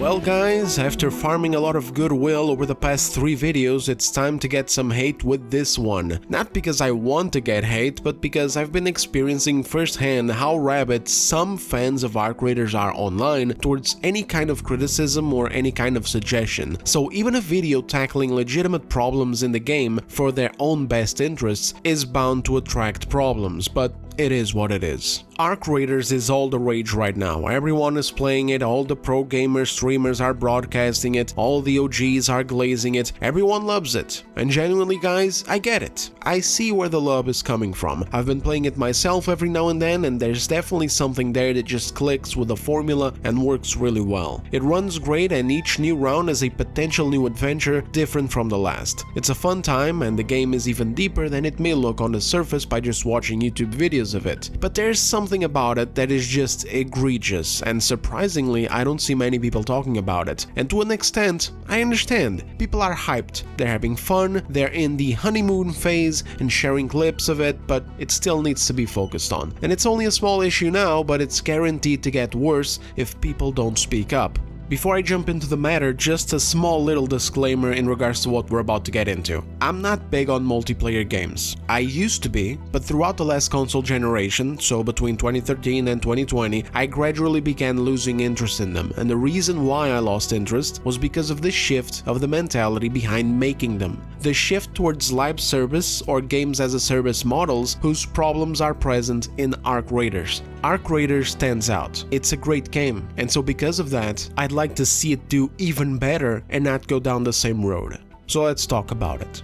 Well guys, after farming a lot of goodwill over the past 3 videos, it's time to get some hate with this one. Not because I want to get hate, but because I've been experiencing firsthand how rabid some fans of Arc Raiders are online towards any kind of criticism or any kind of suggestion. So even a video tackling legitimate problems in the game for their own best interests is bound to attract problems, but it is what it is. Arc Raiders is all the rage right now. Everyone is playing it, all the pro gamer streamers are broadcasting it, all the OGs are glazing it, everyone loves it. And genuinely guys, I get it. I see where the love is coming from. I've been playing it myself every now and then, and there's definitely something there that just clicks with the formula and works really well. It runs great, and each new round is a potential new adventure different from the last. It's a fun time, and the game is even deeper than it may look on the surface by just watching YouTube videos of it. But there's something about it that is just egregious, and surprisingly I don't see many people talking about it. And to an extent, I understand. People are hyped, they're having fun, they're in the honeymoon phase and sharing clips of it, but it still needs to be focused on. And it's only a small issue now, but it's guaranteed to get worse if people don't speak up. Before I jump into the matter, just a small little disclaimer in regards to what we're about to get into. I'm not big on multiplayer games. I used to be, but throughout the last console generation, so between 2013 and 2020, I gradually began losing interest in them, and the reason why I lost interest was because of the shift of the mentality behind making them. The shift towards live service or games as a service models whose problems are present in Arc Raiders. Arc Raiders stands out. It's a great game, and so because of that, I'd like to see it do even better and not go down the same road. So let's talk about it.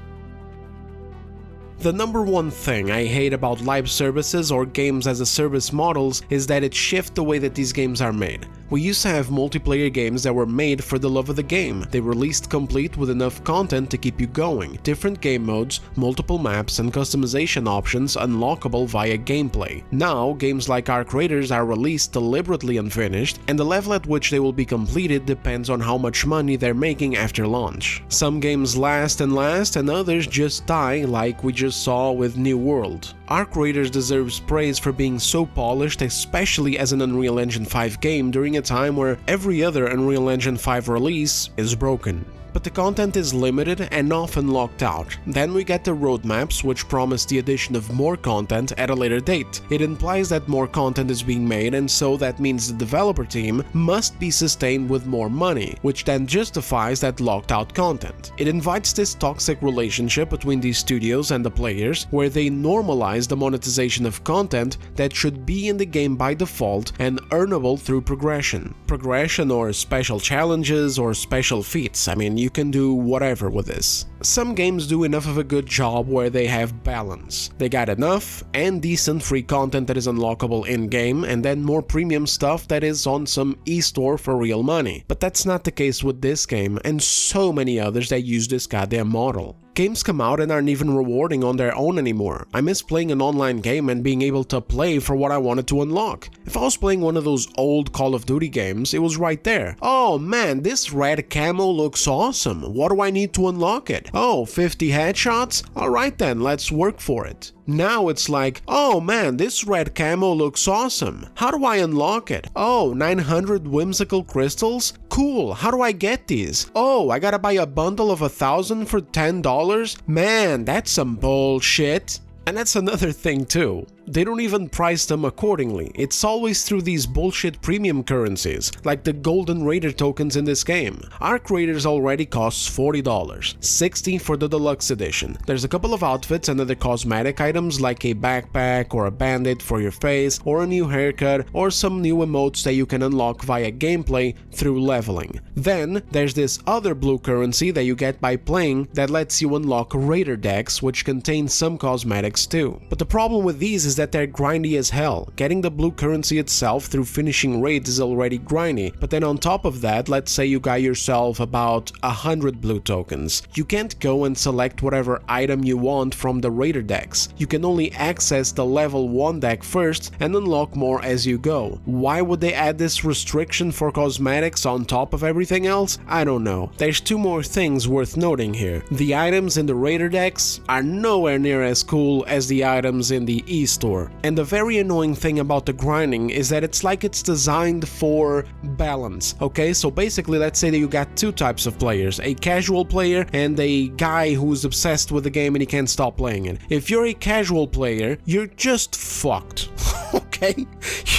The number one thing I hate about live services or games as a service models is that it shifts the way that these games are made. We used to have multiplayer games that were made for the love of the game. They released complete with enough content to keep you going, different game modes, multiple maps, and customization options unlockable via gameplay. Now, games like Arc Raiders are released deliberately unfinished, and the level at which they will be completed depends on how much money they're making after launch. Some games last, and others just die, like we just saw with New World. Arc Raiders deserves praise for being so polished, especially as an Unreal Engine 5 game during a time where every other Unreal Engine 5 release is broken. But the content is limited and often locked out. Then we get the roadmaps, which promise the addition of more content at a later date. It implies that more content is being made, and so that means the developer team must be sustained with more money, which then justifies that locked out content. It invites this toxic relationship between these studios and the players, where they normalize the monetization of content that should be in the game by default and earnable through progression. Progression or special challenges or special feats. I mean, you can do whatever with this. Some games do enough of a good job where they have balance. They got enough and decent free content that is unlockable in-game, and then more premium stuff that is on some e-store for real money. But that's not the case with this game and so many others that use this goddamn model. Games come out and aren't even rewarding on their own anymore. I miss playing an online game and being able to play for what I wanted to unlock. If I was playing one of those old Call of Duty games, it was right there. Oh man, this red camo looks awesome. What do I need to unlock it? Oh, 50 headshots? Alright then, let's work for it. Now it's like, oh man, this red camo looks awesome. How do I unlock it? Oh, 900 whimsical crystals? Cool, how do I get these? Oh, I gotta buy a bundle of 1,000 for $10? Man, that's some bullshit. And that's another thing too. They don't even price them accordingly. It's always through these bullshit premium currencies, like the Golden Raider tokens in this game. Arc Raiders already costs $40, $60 for the deluxe edition. There's a couple of outfits and other cosmetic items like a backpack or a band-aid for your face, or a new haircut, or some new emotes that you can unlock via gameplay through leveling. Then there's this other blue currency that you get by playing that lets you unlock Raider decks, which contain some cosmetics too. But the problem with these is that they're grindy as hell. Getting the blue currency itself through finishing raids is already grindy, but then on top of that, let's say you got yourself about 100 blue tokens. You can't go and select whatever item you want from the Raider decks. You can only access the level 1 deck first and unlock more as you go. Why would they add this restriction for cosmetics on top of everything else? I don't know. There's two more things worth noting here. The items in the Raider decks are nowhere near as cool useful as the items in the e-store. And the very annoying thing about the grinding is that it's like it's designed for balance, okay? So basically, let's say that you got two types of players, a casual player and a guy who's obsessed with the game and he can't stop playing it. If you're a casual player, you're just fucked, okay?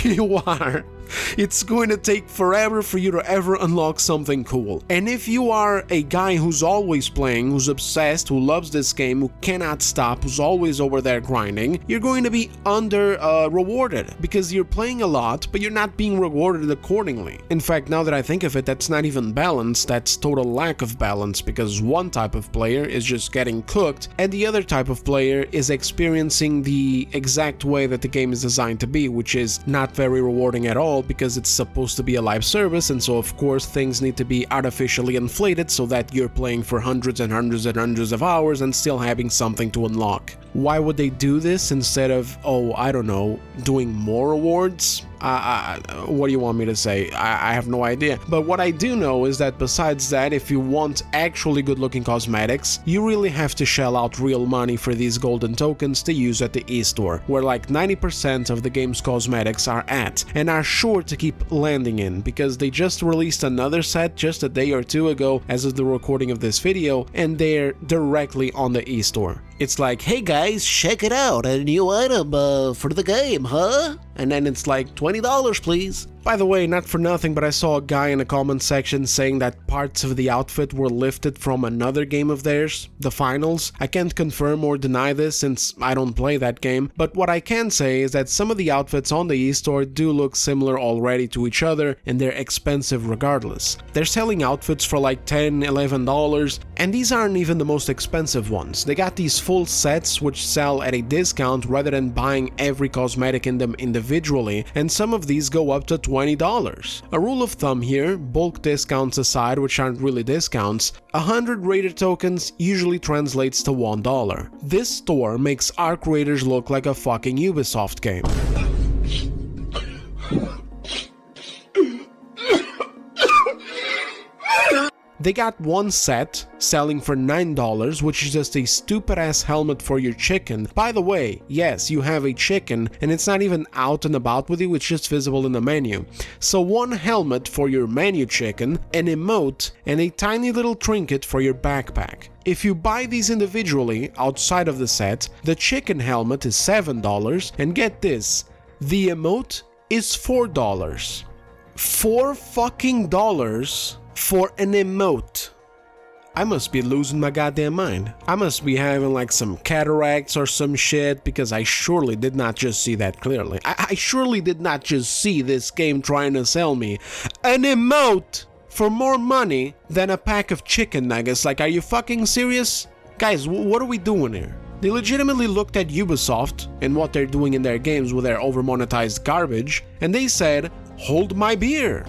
You are. It's going to take forever for you to ever unlock something cool. And if you are a guy who's always playing, who's obsessed, who loves this game, who cannot stop, who's always over there grinding, you're going to be rewarded because you're playing a lot, but you're not being rewarded accordingly. In fact, now that I think of it, that's not even balance, that's total lack of balance, because one type of player is just getting cooked and the other type of player is experiencing the exact way that the game is designed to be, which is not very rewarding at all, because it's supposed to be a live service, and so of course things need to be artificially inflated so that you're playing for hundreds and hundreds and hundreds of hours and still having something to unlock. Why would they do this instead of, oh, I don't know, doing more rewards? What do you want me to say? I have no idea. But what I do know is that besides that, if you want actually good looking cosmetics, you really have to shell out real money for these golden tokens to use at the e-store, where like 90% of the game's cosmetics are at, and are sure to keep landing in, because they just released another set just a day or two ago as of the recording of this video, and they're directly on the e-store. It's like, hey guys, check it out, a new item for the game, huh? And then it's like, $20 please. By the way, not for nothing, but I saw a guy in the comment section saying that parts of the outfit were lifted from another game of theirs, the finals. I can't confirm or deny this since I don't play that game, but what I can say is that some of the outfits on the e-store do look similar already to each other, and they're expensive regardless. They're selling outfits for like $10, $11, and these aren't even the most expensive ones. They got these full sets which sell at a discount rather than buying every cosmetic in them individually, and some of these go up to $20. A rule of thumb here, bulk discounts aside, which aren't really discounts, 100 Raider tokens usually translates to $1. This store makes Arc Raiders look like a fucking Ubisoft game. They got one set selling for $9, which is just a stupid ass helmet for your chicken. By the way, yes, you have a chicken and it's not even out and about with you, it's just visible in the menu. So one helmet for your menu chicken, an emote, and a tiny little trinket for your backpack. If you buy these individually outside of the set, the chicken helmet is $7, and get this, the emote is $4. $4 fucking dollars for an emote. I must be losing my goddamn mind. I must be having like some cataracts or some shit, because I surely did not just see that clearly. I surely did not just see this game trying to sell me an emote for more money than a pack of chicken nuggets. Like, are you fucking serious? Guys, what are we doing here? They legitimately looked at Ubisoft and what they're doing in their games with their over-monetized garbage, and they said, hold my beer.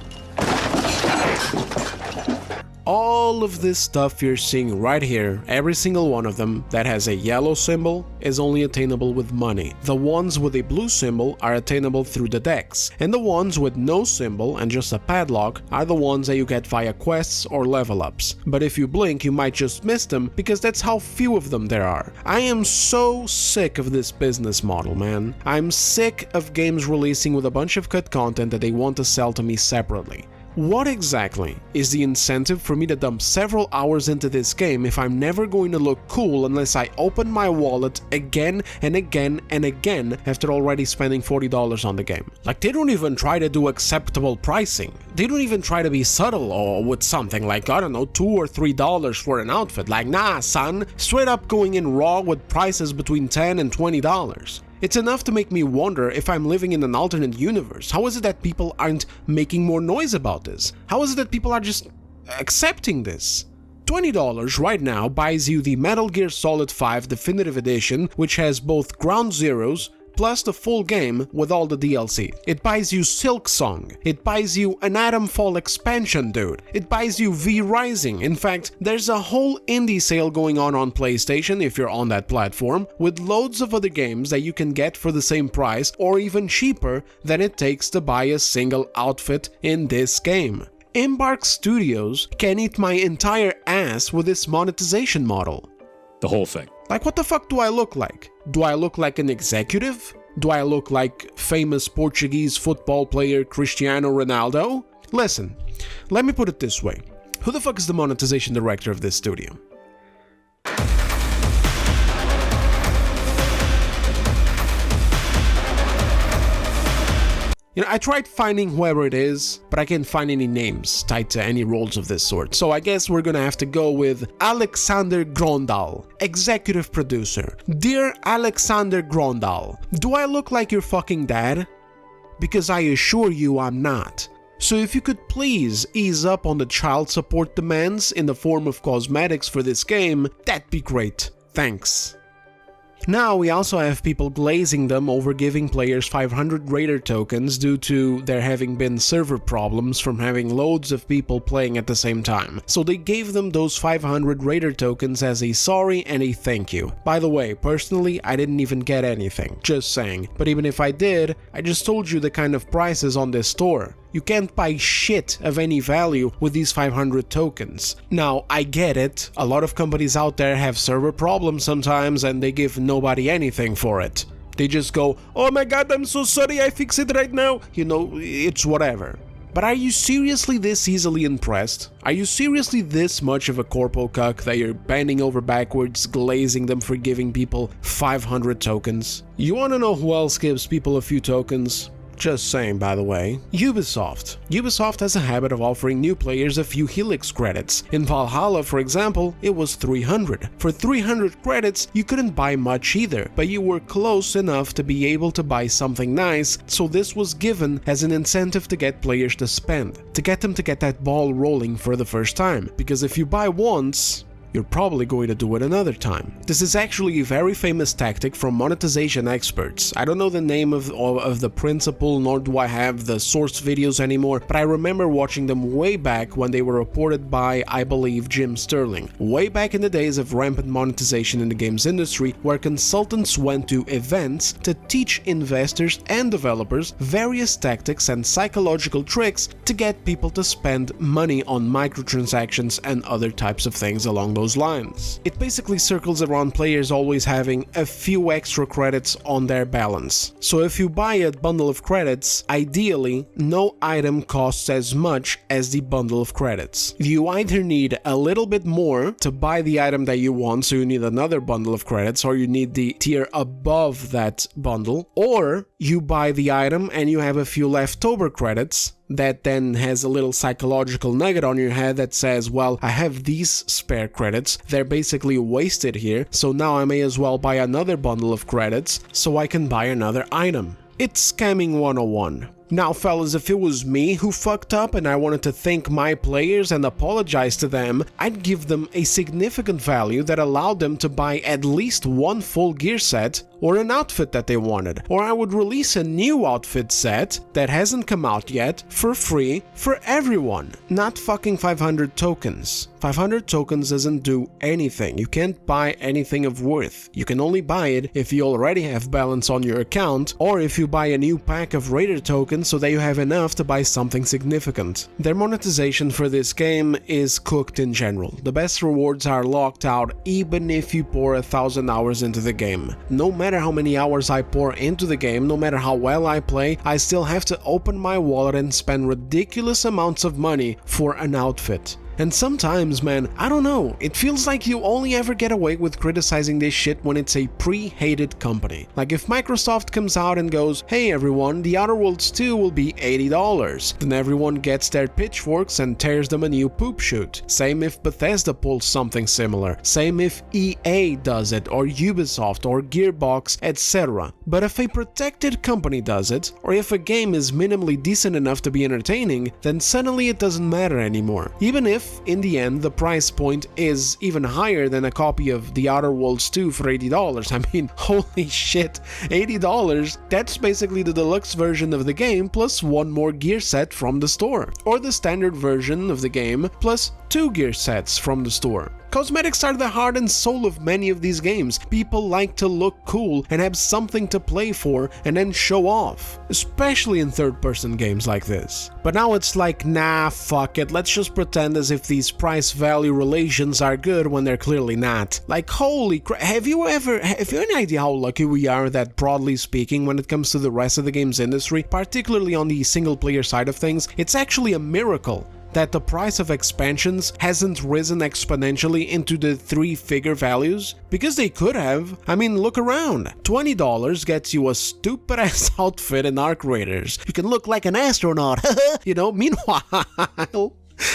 All of this stuff you're seeing right here, every single one of them that has a yellow symbol is only attainable with money. The ones with a blue symbol are attainable through the decks, and the ones with no symbol and just a padlock are the ones that you get via quests or level ups. But if you blink, you might just miss them, because that's how few of them there are. I am so sick of this business model, man. I'm sick of games releasing with a bunch of cut content that they want to sell to me separately. What exactly is the incentive for me to dump several hours into this game if I'm never going to look cool unless I open my wallet again and again and again after already spending $40 on the game? Like, they don't even try to do acceptable pricing. They don't even try to be subtle or with something like, I don't know, $2 or $3 for an outfit. Like, nah, son, straight up going in raw with prices between $10 and $20. It's enough to make me wonder if I'm living in an alternate universe. How is it that people aren't making more noise about this? How is it that people are just accepting this? $20 right now buys you the Metal Gear Solid 5 Definitive Edition, which has both Ground Zeroes, plus the full game with all the DLC. It buys you Silk Song. It buys you an Atomfall expansion, dude. It buys you V Rising. In fact, there's a whole indie sale going on PlayStation if you're on that platform, with loads of other games that you can get for the same price or even cheaper than it takes to buy a single outfit in this game. Embark Studios can eat my entire ass with this monetization model. The whole thing. Like, what the fuck do I look like? Do I look like an executive? Do I look like famous Portuguese football player Cristiano Ronaldo? Listen, let me put it this way. Who the fuck is the monetization director of this studio? You know, I tried finding whoever it is, but I can't find any names tied to any roles of this sort. So I guess we're gonna have to go with Alexander Grondal, executive producer. Dear Alexander Grondal, do I look like your fucking dad? Because I assure you I'm not. So if you could please ease up on the child support demands in the form of cosmetics for this game, that'd be great. Thanks. Now we also have people glazing them over giving players 500 Raider tokens due to there having been server problems from having loads of people playing at the same time. So they gave them those 500 Raider tokens as a sorry and a thank you. By the way, personally, I didn't even get anything, just saying. But even if I did, I just told you the kind of prices on this store. You can't buy shit of any value with these 500 tokens. Now, I get it, a lot of companies out there have server problems sometimes and they give nobody anything for it. They just go, oh my god, I'm so sorry, I fix it right now. You know, it's whatever. But are you seriously this easily impressed? Are you seriously this much of a corpo cuck that you're bending over backwards, glazing them for giving people 500 tokens? You wanna know who else gives people a few tokens? Just saying, by the way. Ubisoft. Ubisoft has a habit of offering new players a few Helix credits. In Valhalla, for example, it was 300. For 300 credits, you couldn't buy much either, but you were close enough to be able to buy something nice, so this was given as an incentive to get players to spend, to get them to get that ball rolling for the first time. Because if you buy once, you're probably going to do it another time. This is actually a very famous tactic from monetization experts. I don't know the name of the principle, nor do I have the source videos anymore, but I remember watching them way back when they were reported by, I believe, Jim Sterling. Way back in the days of rampant monetization in the games industry, where consultants went to events to teach investors and developers various tactics and psychological tricks to get people to spend money on microtransactions and other types of things along those lines. It basically circles around players always having a few extra credits on their balance. So if you buy a bundle of credits, ideally, no item costs as much as the bundle of credits. You either need a little bit more to buy the item that you want, so you need another bundle of credits, or you need the tier above that bundle, or you buy the item and you have a few leftover credits that then has a little psychological nugget on your head that says, well, I have these spare credits, they're basically wasted here, so now I may as well buy another bundle of credits so I can buy another item. It's scamming 101. Now fellas, if it was me who fucked up and I wanted to thank my players and apologize to them, I'd give them a significant value that allowed them to buy at least one full gear set or an outfit that they wanted, or I would release a new outfit set that hasn't come out yet for free for everyone. Not fucking 500 tokens. 500 tokens doesn't do anything. You can't buy anything of worth. You can only buy it if you already have balance on your account, or if you buy a new pack of Raider tokens so that you have enough to buy something significant. Their monetization for this game is cooked in general. The best rewards are locked out even if you pour 1,000 hours into the game. No matter how many hours I pour into the game, no matter how well I play, I still have to open my wallet and spend ridiculous amounts of money for an outfit. And sometimes, man, I don't know, it feels like you only ever get away with criticizing this shit when it's a pre-hated company. Like if Microsoft comes out and goes, hey everyone, The Outer Worlds 2 will be $80, then everyone gets their pitchforks and tears them a new poop shoot. Same if Bethesda pulls something similar. Same if EA does it, or Ubisoft, or Gearbox, etc. But if a protected company does it, or if a game is minimally decent enough to be entertaining, then suddenly it doesn't matter anymore. Even if in the end the price point is even higher than a copy of The Outer Worlds 2 for $80. I mean, holy shit, $80, that's basically the deluxe version of the game plus one more gear set from the store, or the standard version of the game plus 2 gear sets from the store. Cosmetics are the heart and soul of many of these games. People like to look cool and have something to play for and then show off, especially in third-person games like this. But now it's like, nah, fuck it, let's just pretend as if these price-value relations are good when they're clearly not. Like, holy crap, have you any idea how lucky we are that, broadly speaking, when it comes to the rest of the games industry, particularly on the single-player side of things, it's actually a miracle that the price of expansions hasn't risen exponentially into the three-figure values? Because they could have. I mean, look around. $20 gets you a stupid-ass outfit in Arc Raiders. You can look like an astronaut, you know, meanwhile...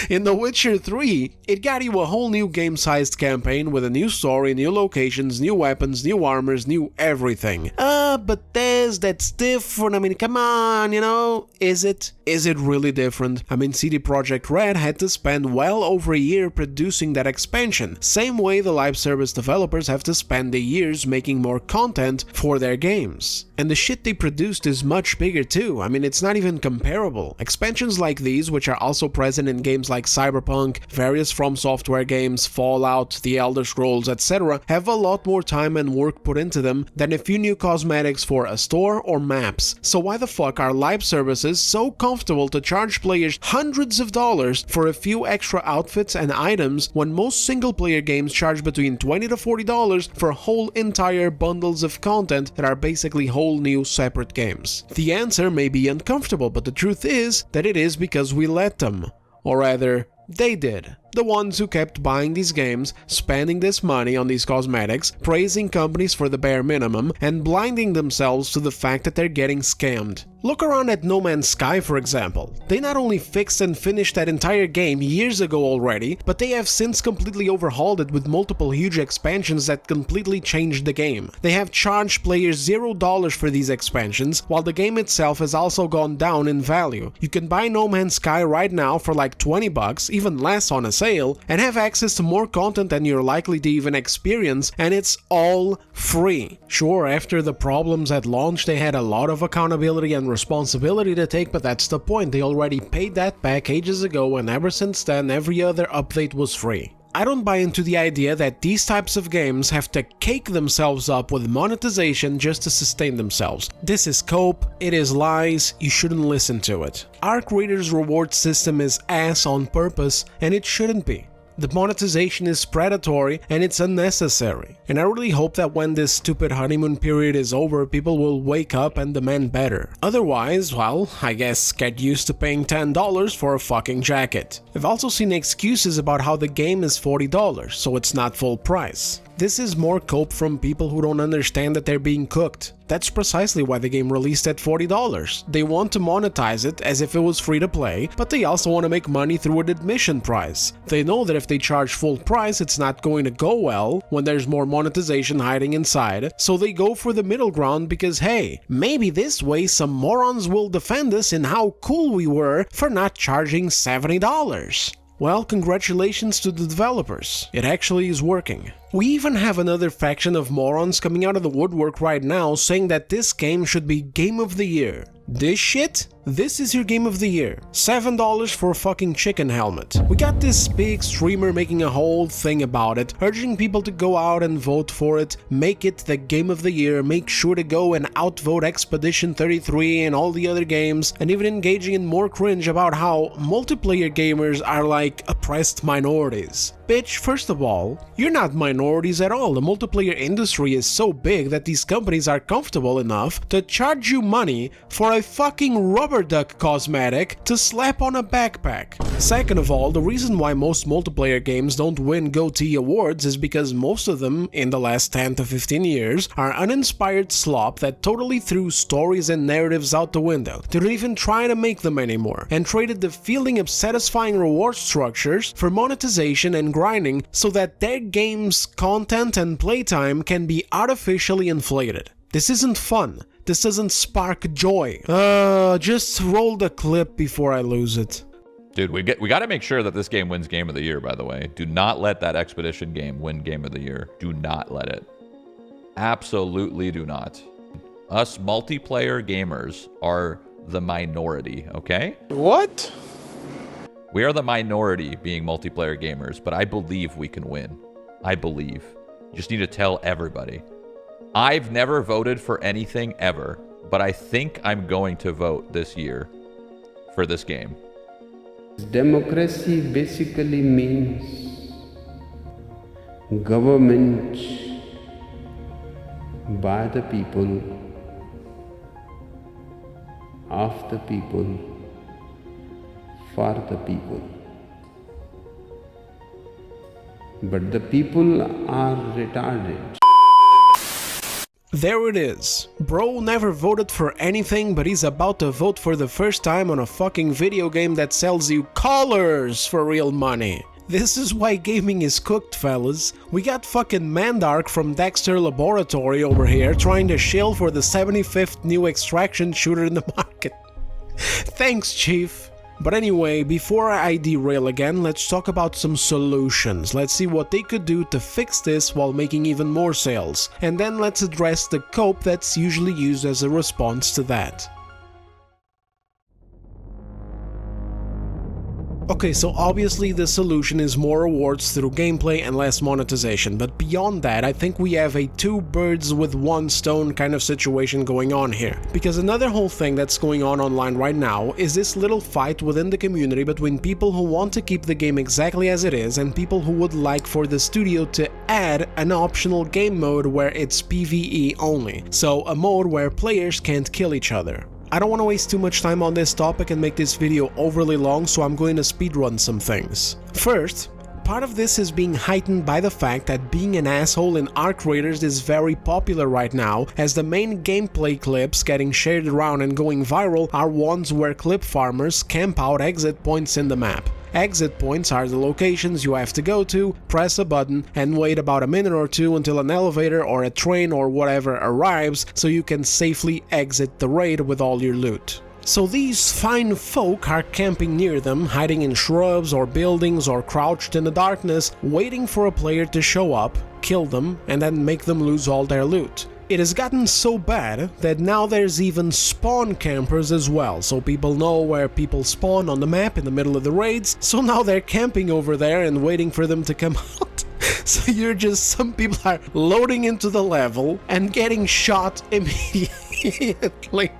in The Witcher 3, it got you a whole new game-sized campaign with a new story, new locations, new weapons, new armors, new everything. But that's different. I mean, come on, you know? Is it? Is it really different? I mean, CD Projekt Red had to spend well over a year producing that expansion. Same way the live service developers have to spend the years making more content for their games. And the shit they produced is much bigger too. I mean, it's not even comparable. Expansions like these, which are also present in games like Cyberpunk, various From Software games, Fallout, The Elder Scrolls, etc., have a lot more time and work put into them than a few new cosmetics for a store or maps. So why the fuck are live services so comfortable to charge players hundreds of dollars for a few extra outfits and items when most single-player games charge between $20 to $40 for whole entire bundles of content that are basically whole new separate games? The answer may be uncomfortable, but the truth is that it is because we let them. Or rather, they did. The ones who kept buying these games, spending this money on these cosmetics, praising companies for the bare minimum, and blinding themselves to the fact that they're getting scammed. Look around at No Man's Sky, for example. They not only fixed and finished that entire game years ago already, but they have since completely overhauled it with multiple huge expansions that completely changed the game. They have charged players $0 for these expansions, while the game itself has also gone down in value. You can buy No Man's Sky right now for like $20, even less on a sale, and have access to more content than you're likely to even experience, and it's all free. Sure, after the problems at launch, they had a lot of accountability and responsibility to take, but that's the point. They already paid that back ages ago, and ever since then, every other update was free. I don't buy into the idea that these types of games have to cake themselves up with monetization just to sustain themselves. This is cope, it is lies, you shouldn't listen to it. Arc Raiders' reward system is ass on purpose, and it shouldn't be. The monetization is predatory and it's unnecessary. And I really hope that when this stupid honeymoon period is over, people will wake up and demand better. Otherwise, well, I guess get used to paying $10 for a fucking jacket. I've also seen excuses about how the game is $40, so it's not full price. This is more cope from people who don't understand that they're being cooked. That's precisely why the game released at $40. They want to monetize it as if it was free to play, but they also want to make money through an admission price. They know that if they charge full price, it's not going to go well when there's more monetization hiding inside, so they go for the middle ground because, hey, maybe this way some morons will defend us in how cool we were for not charging $70. Well, congratulations to the developers. It actually is working. We even have another faction of morons coming out of the woodwork right now saying that this game should be Game of the Year. This shit? This is your Game of the Year. $7 for a fucking chicken helmet. We got this big streamer making a whole thing about it, urging people to go out and vote for it, make it the Game of the Year, make sure to go and outvote Expedition 33 and all the other games, and even engaging in more cringe about how multiplayer gamers are like oppressed minorities. Bitch, first of all, you're not minorities at all. The multiplayer industry is so big that these companies are comfortable enough to charge you money for a fucking rubber duck cosmetic to slap on a backpack. Second of all, the reason why most multiplayer games don't win GOTY awards is because most of them, in the last 10 to 15 years, are uninspired slop that totally threw stories and narratives out the window. They don't even try to make them anymore, and traded the feeling of satisfying reward structures for monetization and grinding so that their game's content and playtime can be artificially inflated. This isn't fun. This doesn't spark joy. Just roll the clip before I lose it. Dude, we got to make sure that this game wins Game of the Year, by the way. Do not let that Expedition game win Game of the Year. Do not let it. Absolutely do not. Us multiplayer gamers are the minority, okay? What? We are the minority being multiplayer gamers, but I believe we can win. I believe. You just need to tell everybody. I've never voted for anything ever, but I think I'm going to vote this year for this game. Democracy basically means government by the people, of the people, for the people. But the people are retarded. There it is. Bro never voted for anything, but he's about to vote for the first time on a fucking video game that sells you colors for real money. This is why gaming is cooked, fellas. We got fucking Mandark from Dexter Laboratory over here trying to shill for the 75th new extraction shooter in the market. Thanks, Chief. But anyway, before I derail again, let's talk about some solutions. Let's see what they could do to fix this while making even more sales. And then let's address the cope that's usually used as a response to that. Okay, so obviously the solution is more rewards through gameplay and less monetization, but beyond that I think we have a two birds with one stone kind of situation going on here. Because another whole thing that's going on online right now is this little fight within the community between people who want to keep the game exactly as it is and people who would like for the studio to add an optional game mode where it's PvE only, so a mode where players can't kill each other. I don't want to waste too much time on this topic and make this video overly long, so I'm going to speedrun some things. First, part of this is being heightened by the fact that being an asshole in ARC Raiders is very popular right now, as the main gameplay clips getting shared around and going viral are ones where clip farmers camp out exit points in the map. Exit points are the locations you have to go to, press a button, and wait about a minute or two until an elevator or a train or whatever arrives so you can safely exit the raid with all your loot. So these fine folk are camping near them, hiding in shrubs or buildings or crouched in the darkness, waiting for a player to show up, kill them, and then make them lose all their loot. It has gotten so bad that now there's even spawn campers as well, so people know where people spawn on the map in the middle of the raids, so now they're camping over there and waiting for them to come out. So some people are loading into the level and getting shot immediately.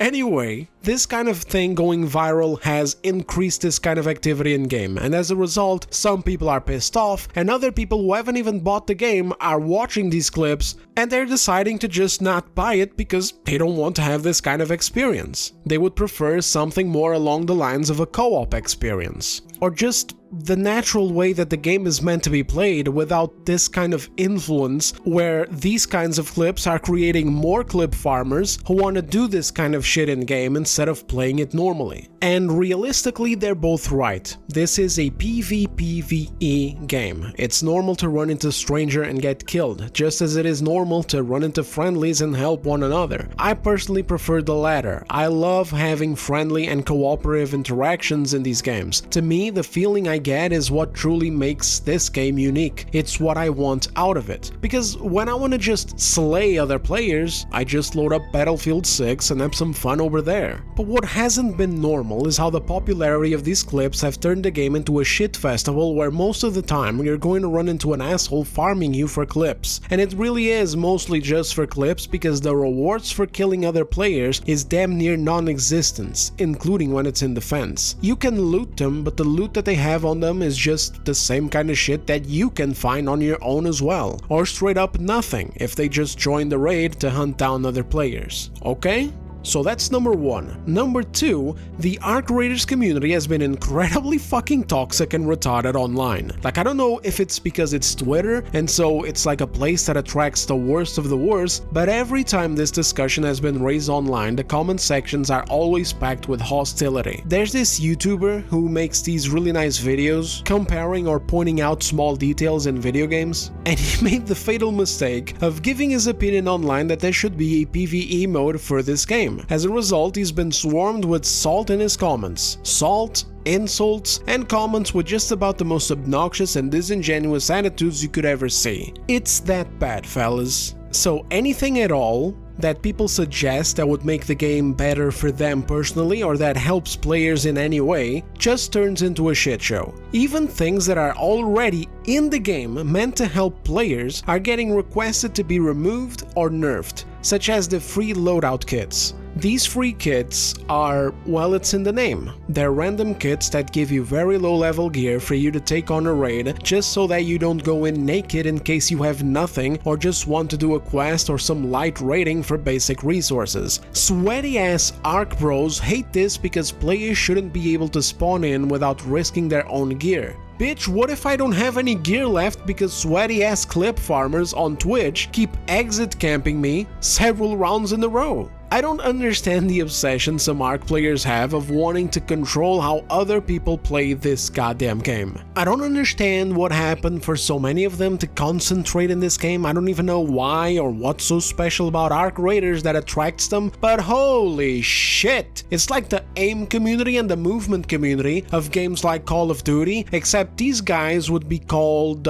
Anyway, this kind of thing going viral has increased this kind of activity in game, and as a result, some people are pissed off, and other people who haven't even bought the game are watching these clips, and they're deciding to just not buy it because they don't want to have this kind of experience. They would prefer something more along the lines of a co-op experience, or just the natural way that the game is meant to be played without this kind of influence where these kinds of clips are creating more clip farmers who want to do this kind of shit in game instead of playing it normally. And realistically, they're both right. This is a PvPvE game. It's normal to run into a stranger and get killed, just as it is normal to run into friendlies and help one another. I personally prefer the latter. I love having friendly and cooperative interactions in these games. To me, the feeling I get is what truly makes this game unique. It's what I want out of it. Because when I want to just slay other players, I just load up Battlefield 6 and have some fun over there. But what hasn't been normal is how the popularity of these clips have turned the game into a shit festival where most of the time you're going to run into an asshole farming you for clips. And it really is mostly just for clips because the rewards for killing other players is damn near non-existent, including when it's in defense. You can loot them, but the loot that they have on them is just the same kind of shit that you can find on your own as well, or straight up nothing if they just join the raid to hunt down other players, okay? So that's number 1. Number 2, the Arc Raiders community has been incredibly fucking toxic and retarded online. Like, I don't know if it's because it's Twitter, and so it's like a place that attracts the worst of the worst, but every time this discussion has been raised online, the comment sections are always packed with hostility. There's this YouTuber who makes these really nice videos comparing or pointing out small details in video games, and he made the fatal mistake of giving his opinion online that there should be a PvE mode for this game. As a result, he's been swarmed with salt in his comments. Salt, insults, and comments with just about the most obnoxious and disingenuous attitudes you could ever see. It's that bad, fellas. So anything at all that people suggest that would make the game better for them personally or that helps players in any way just turns into a shit show. Even things that are already in the game meant to help players are getting requested to be removed or nerfed, such as the free loadout kits. These free kits are, well, it's in the name. They're random kits that give you very low level gear for you to take on a raid just so that you don't go in naked in case you have nothing or just want to do a quest or some light raiding for basic resources. Sweaty ass Arc bros hate this because players shouldn't be able to spawn in without risking their own gear. Bitch, what if I don't have any gear left because sweaty ass clip farmers on Twitch keep exit camping me several rounds in a row? I don't understand the obsession some Arc players have of wanting to control how other people play this goddamn game. I don't understand what happened for so many of them to concentrate in this game. I don't even know why or what's so special about Arc Raiders that attracts them, but holy shit! It's like the AIM community and the movement community of games like Call of Duty, except these guys would be called,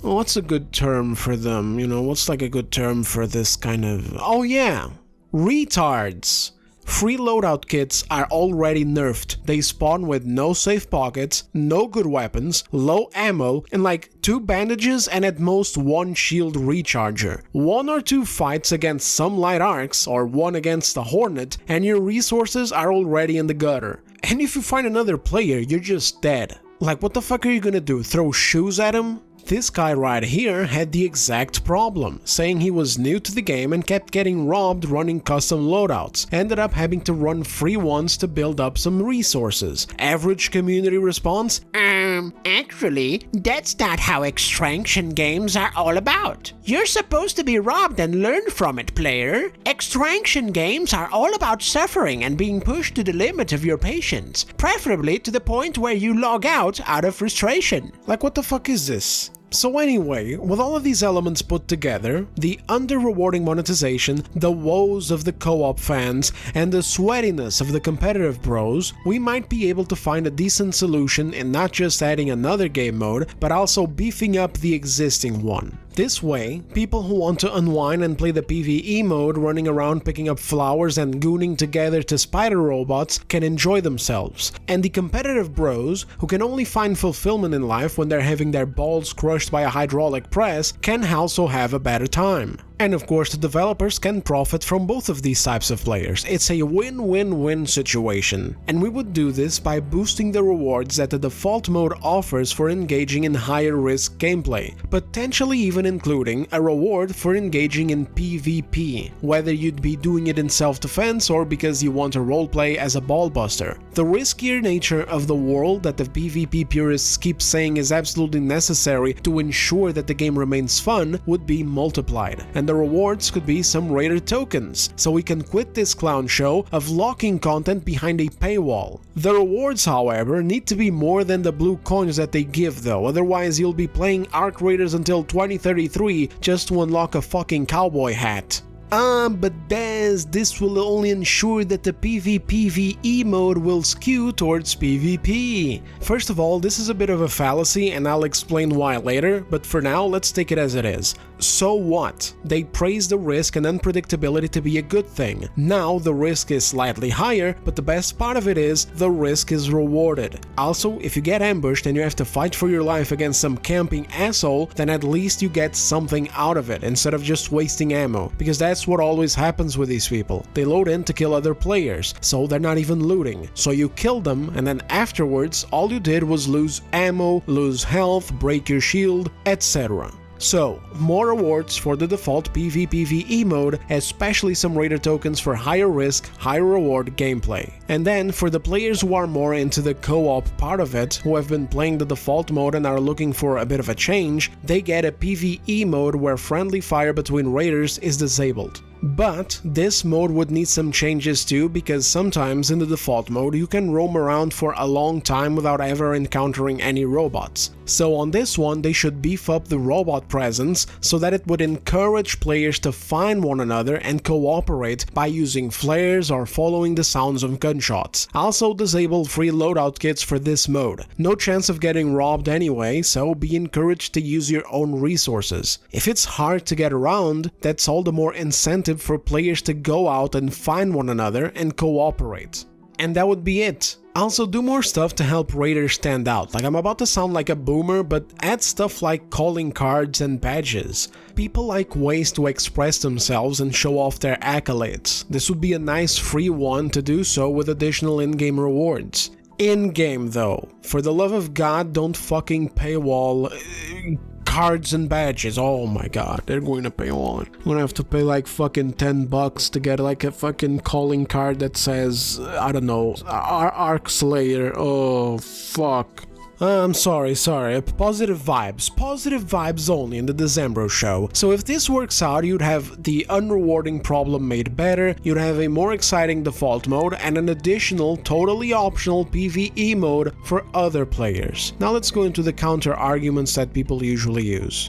what's a good term for them? You know, what's like a good term for this kind of... Oh yeah! Retards! Free loadout kits are already nerfed. They spawn with no safe pockets, no good weapons, low ammo, and like 2 bandages and at most 1 shield recharger. 1 or 2 fights against some light arcs, or 1 against a hornet, and your resources are already in the gutter. And if you find another player, you're just dead. Like, what the fuck are you gonna do? Throw shoes at him? This guy right here had the exact problem, saying he was new to the game and kept getting robbed running custom loadouts, ended up having to run free ones to build up some resources. Average community response? Actually, that's not how extraction games are all about. You're supposed to be robbed and learn from it, player. Extraction games are all about suffering and being pushed to the limit of your patience, preferably to the point where you log out of frustration. Like, what the fuck is this? So anyway, with all of these elements put together, the under-rewarding monetization, the woes of the co-op fans, and the sweatiness of the competitive bros, we might be able to find a decent solution in not just adding another game mode, but also beefing up the existing one. This way, people who want to unwind and play the PvE mode running around picking up flowers and gooning together to spider robots can enjoy themselves, and the competitive bros, who can only find fulfillment in life when they're having their balls crushed by a hydraulic press, can also have a better time. And of course, the developers can profit from both of these types of players. It's a win-win-win situation. And we would do this by boosting the rewards that the default mode offers for engaging in higher risk gameplay, potentially even including a reward for engaging in PvP, whether you'd be doing it in self-defense or because you want to roleplay as a ballbuster. The riskier nature of the world that the PvP purists keep saying is absolutely necessary to ensure that the game remains fun would be multiplied. And the rewards could be some Raider tokens, so we can quit this clown show of locking content behind a paywall. The rewards, however, need to be more than the blue coins that they give though, otherwise you'll be playing Arc Raiders until 2033 just to unlock a fucking cowboy hat. But this will only ensure that the PvPvE mode will skew towards PvP. First of all, this is a bit of a fallacy and I'll explain why later, but for now let's take it as it is. So what? They praise the risk and unpredictability to be a good thing. Now the risk is slightly higher, but the best part of it is the risk is rewarded. Also, if you get ambushed and you have to fight for your life against some camping asshole, then at least you get something out of it instead of just wasting ammo, because that's what always happens with these people. They load in to kill other players, so they're not even looting. So you kill them and then afterwards all you did was lose ammo, lose health, break your shield, etc. So, more rewards for the default PvPvE mode, especially some raider tokens for higher risk, higher reward gameplay. And then, for the players who are more into the co-op part of it, who have been playing the default mode and are looking for a bit of a change, they get a PvE mode where friendly fire between raiders is disabled. But this mode would need some changes too, because sometimes in the default mode you can roam around for a long time without ever encountering any robots. So on this one they should beef up the robot presence so that it would encourage players to find one another and cooperate by using flares or following the sounds of gunshots. Also disable free loadout kits for this mode. No chance of getting robbed anyway, so be encouraged to use your own resources. If it's hard to get around, that's all the more incentive for players to go out and find one another and cooperate. And that would be it. Also, do more stuff to help raiders stand out. Like, I'm about to sound like a boomer, but add stuff like calling cards and badges. People like ways to express themselves and show off their accolades. This would be a nice free one to do so with additional in-game rewards. In-game though, for the love of God, don't fucking paywall cards and badges. Oh my god, they're going to paywall it. I'm gonna have to pay like fucking $10 to get like a fucking calling card that says, I don't know, Arc Slayer. Oh fuck. I'm sorry, positive vibes only in the December show. So if this works out, you'd have the unrewarding problem made better, you'd have a more exciting default mode, and an additional, totally optional PvE mode for other players. Now let's go into the counter arguments that people usually use.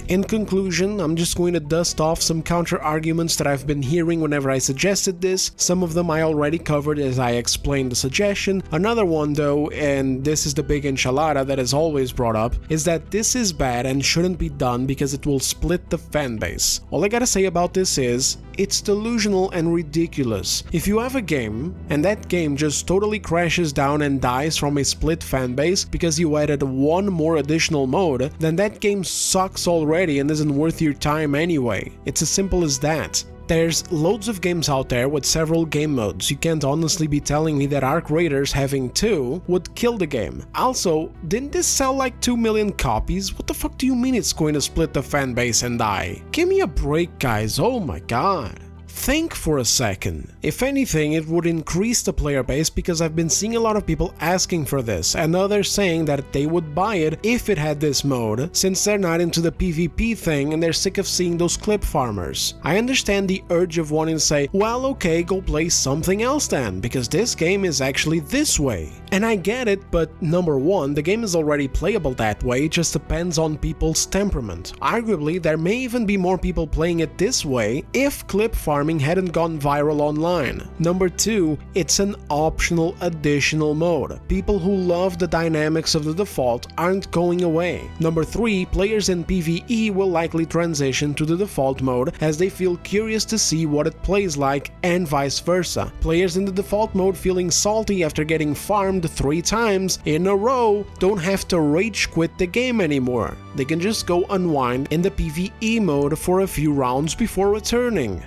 In conclusion, I'm just going to dust off some counter-arguments that I've been hearing whenever I suggested this. Some of them I already covered as I explained the suggestion. Another one though, and this is the big enchilada that is always brought up, is that this is bad and shouldn't be done because it will split the fanbase. All I gotta say about this is, it's delusional and ridiculous. If you have a game, and that game just totally crashes down and dies from a split fanbase because you added one more additional mode, then that game sucks already and isn't worth your time anyway. It's as simple as that. There's loads of games out there with several game modes. You can't honestly be telling me that Arc Raiders having 2 would kill the game. Also, didn't this sell like 2 million copies? What the fuck do you mean it's going to split the fanbase and die? Give me a break, guys. Oh my god. Think for a second. If anything, it would increase the player base because I've been seeing a lot of people asking for this, and others saying that they would buy it if it had this mode, since they're not into the PvP thing and they're sick of seeing those clip farmers. I understand the urge of wanting to say, well okay, go play something else then, because this game is actually this way. And I get it, but number one, the game is already playable that way, it just depends on people's temperament. Arguably, there may even be more people playing it this way if clip farming hadn't gone viral online. Number 2, it's an optional additional mode. People who love the dynamics of the default aren't going away. Number 3, players in PvE will likely transition to the default mode as they feel curious to see what it plays like, and vice versa. Players in the default mode feeling salty after getting farmed 3 times in a row don't have to rage quit the game anymore. They can just go unwind in the PvE mode for a few rounds before returning.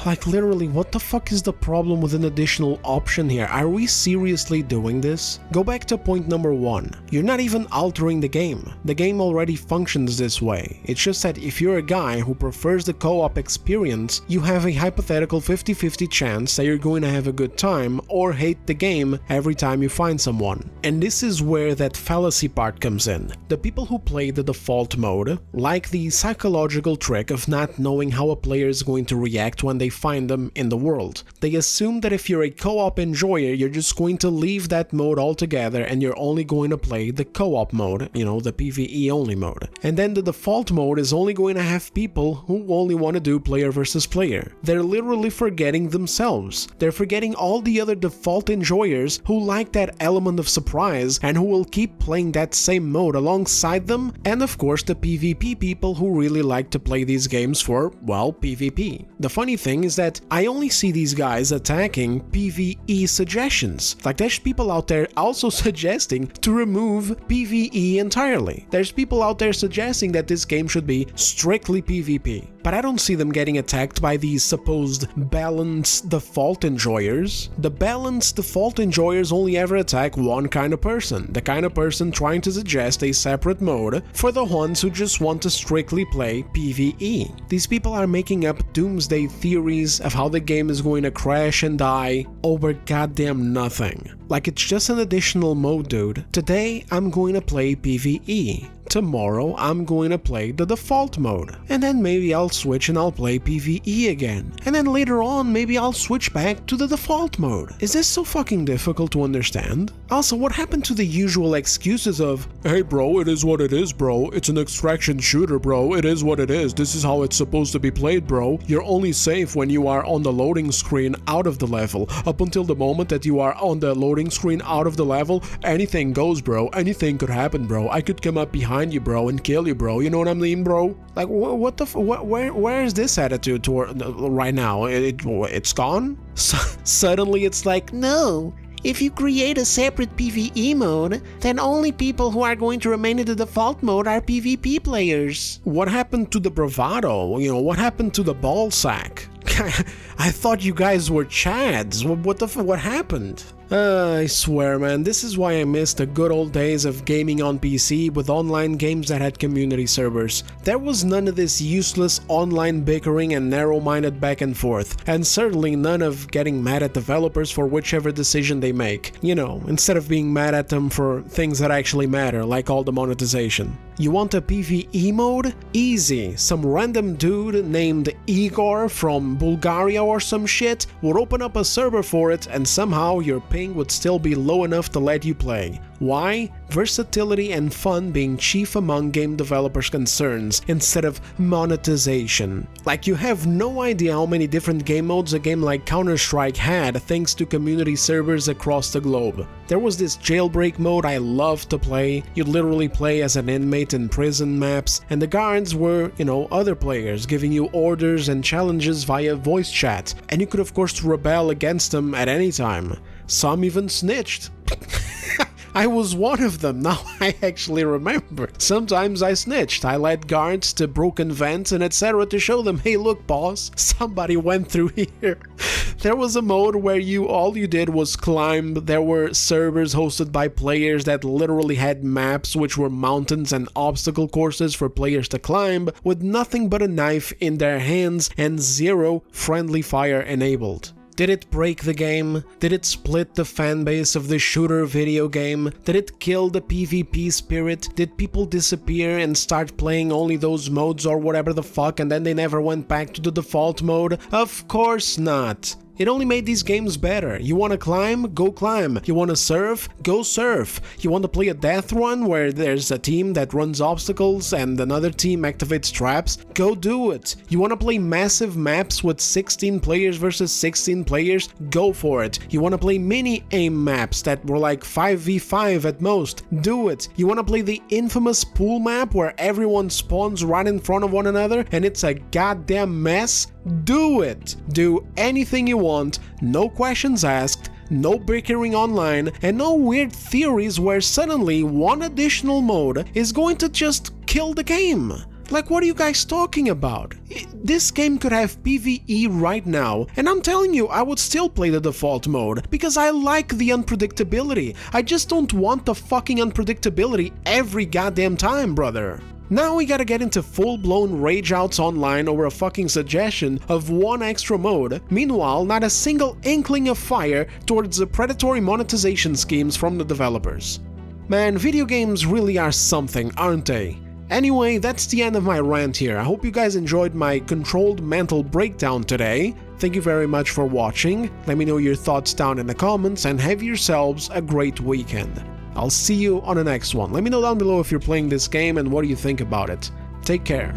Like literally, what the fuck is the problem with an additional option here? Are we seriously doing this? Go back to point number 1. You're not even altering the game. The game already functions this way. It's just that if you're a guy who prefers the co-op experience, you have a hypothetical 50-50 chance that you're going to have a good time or hate the game every time you find someone. And this is where that fallacy part comes in. The people who play the default mode like the psychological trick of not knowing how a player is going to react when they find them in the world. They assume that if you're a co-op enjoyer, you're just going to leave that mode altogether and you're only going to play the co-op mode, you know, the PvE only mode. And then the default mode is only going to have people who only want to do player versus player. They're literally forgetting themselves. They're forgetting all the other default enjoyers who like that element of surprise and who will keep playing that same mode alongside them, and of course the PvP people who really like to play these games for, well, PvP. The funny thing is that I only see these guys attacking PvE suggestions. Like, there's people out there also suggesting to remove PvE entirely. There's people out there suggesting that this game should be strictly PvP. but I don't see them getting attacked by these supposed balanced default enjoyers. The balanced default enjoyers only ever attack one kind of person, the kind of person trying to suggest a separate mode for the ones who just want to strictly play PvE. These people are making up doomsday theories of how the game is going to crash and die over goddamn nothing. Like it's just an additional mode, dude. Today I'm going to play PvE. Tomorrow I'm going to play the default mode, and then maybe I'll switch and I'll play PvE again, and then later on maybe I'll switch back to the default mode. Is this so fucking difficult to understand? Also, what happened to the usual excuses of, hey bro, it is what it is bro, it's an extraction shooter bro, it is what it is, this is how it's supposed to be played bro, you're only safe when you are on the loading screen out of the level, up until the moment that you are on the loading screen out of the level, anything goes bro, anything could happen bro, I could come up behind you bro and kill you bro, you know what I mean bro? Like what the where is this attitude toward right now? It's gone? Suddenly it's like, no, if you create a separate PvE mode, then only people who are going to remain in the default mode are PvP players. What happened to the bravado? You know, what happened to the ball sack? I thought you guys were chads. What happened? I swear, man, this is why I miss the good old days of gaming on PC with online games that had community servers. There was none of this useless online bickering and narrow-minded back and forth, and certainly none of getting mad at developers for whichever decision they make. You know, instead of being mad at them for things that actually matter, like all the monetization. You want a PvE mode? Easy. Some random dude named Igor from Bulgaria or some shit would open up a server for it, and somehow your ping would still be low enough to let you play. Why? Versatility and fun being chief among game developers' concerns, instead of monetization. Like, you have no idea how many different game modes a game like Counter-Strike had thanks to community servers across the globe. There was this jailbreak mode I loved to play. You'd literally play as an inmate in prison maps, and the guards were, you know, other players giving you orders and challenges via voice chat, and you could of course rebel against them at any time. Some even snitched. I was one of them, now I actually remember. Sometimes I snitched. I led guards to broken vents and etc. to show them, hey look boss, somebody went through here. There was a mode where all you did was climb. There were servers hosted by players that literally had maps which were mountains and obstacle courses for players to climb, with nothing but a knife in their hands and zero friendly fire enabled. Did it break the game? Did it split the fanbase of the shooter video game? Did it kill the PvP spirit? Did people disappear and start playing only those modes or whatever the fuck, and then they never went back to the default mode? Of course not. It only made these games better. You want to climb? Go climb. You want to surf? Go surf. You want to play a death run where there's a team that runs obstacles and another team activates traps? Go do it. You want to play massive maps with 16 players versus 16 players? Go for it. You want to play mini aim maps that were like 5v5 at most? Do it. You want to play the infamous pool map where everyone spawns right in front of one another and it's a goddamn mess? Do it. Do anything you want, no questions asked, no bickering online, and no weird theories where suddenly one additional mode is going to just kill the game. Like, what are you guys talking about? This game could have PvE right now, and I'm telling you, I would still play the default mode, because I like the unpredictability. I just don't want the fucking unpredictability every goddamn time, brother. Now we gotta get into full-blown rage-outs online over a fucking suggestion of one extra mode. Meanwhile, not a single inkling of fire towards the predatory monetization schemes from the developers. Man, video games really are something, aren't they? Anyway, that's the end of my rant here. I hope you guys enjoyed my controlled mental breakdown today. Thank you very much for watching. Let me know your thoughts down in the comments and have yourselves a great weekend. I'll see you on the next one. Let me know down below if you're playing this game and what do you think about it. Take care.